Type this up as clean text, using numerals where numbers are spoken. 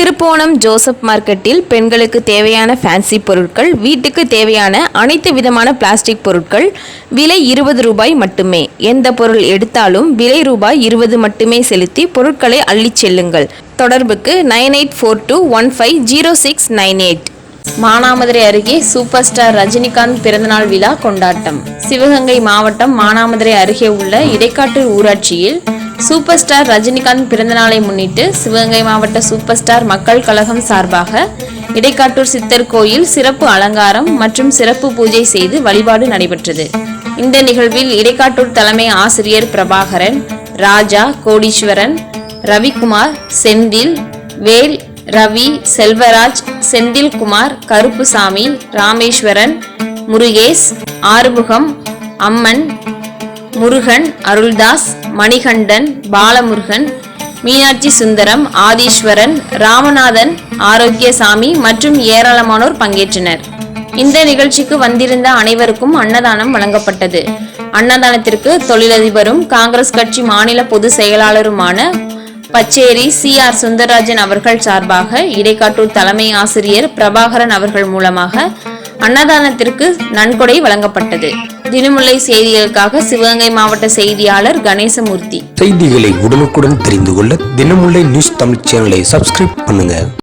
Thiruppuvanam Joseph மார்க்கெட்டில் பெண்களுக்கு தேவையான ஃபேன்சி பொருட்கள், வீட்டுக்கு தேவையான அனைத்து விதமான பிளாஸ்டிக் பொருட்கள் விலை 20 ரூபாய் மட்டுமே. எந்த பொருள் எடுத்தாலும் விலை ரூபாய் 20 மட்டுமே செலுத்தி பொருட்களை அள்ளிச் செல்லுங்கள். தொடர்புக்கு 9842150698. மானாமதுரை அருகே சூப்பர் ஸ்டார் ரஜினிகாந்த் பிறந்தநாள் விழா கொண்டாட்டம். சிவகங்கை மாவட்டம் மானாமதுரை அருகே உள்ள இடைக்காட்டூர் ஊராட்சியில் சூப்பர் ஸ்டார் ரஜினிகாந்த் பிறந்தநாளை முன்னிட்டு சிவகங்கை மாவட்ட சூப்பர் ஸ்டார் மக்கள் கழகம் சார்பாக இடைக்காட்டூர் சித்தர் கோயில் சிறப்பு அலங்காரம் மற்றும் சிறப்பு பூஜை செய்து வழிபாடு நடைபெற்றது. இந்த நிகழ்வில் இடைக்காட்டூர் தலைமை ஆசிரியர் பிரபாகரன், ராஜா, கோடீஸ்வரன், ரவிக்குமார், செந்தில், வேல், ரவி, செல்வராஜ், செந்தில்குமார், கருப்புசாமி, ராமேஸ்வரன், முருகேஷ், ஆறுமுகம், அம்மன், முருகன், அருள்தாஸ், மணிகண்டன், பாலமுருகன், மீனாட்சி சுந்தரம், ஆதீஸ்வரன், ராமநாதன், ஆரோக்கியசாமி மற்றும் ஏராளமானோர் பங்கேற்றனர். இந்த நிகழ்ச்சிக்கு வந்திருந்த அனைவருக்கும் அன்னதானம் வழங்கப்பட்டது. அன்னதானத்திற்கு தொழிலதிபரும் காங்கிரஸ் கட்சி மாநில பொதுச் செயலாளருமான பச்சேரி CR சுந்தரராஜன் அவர்கள் சார்பாக இடைக்காட்டூர் தலைமை ஆசிரியர் பிரபாகரன் அவர்கள் மூலமாக அன்னதானத்திற்கு நன்கொடை வழங்கப்பட்டது. தினமுல்லை செய்திகளுக்காக சிவகங்கை மாவட்ட செய்தியாளர் கணேசமூர்த்தி. செய்திகளை உடனுக்குடன் தெரிந்து கொள்ள தினமுல்லை நியூஸ் தமிழ் சேனலை சப்ஸ்கிரைப் பண்ணுங்க.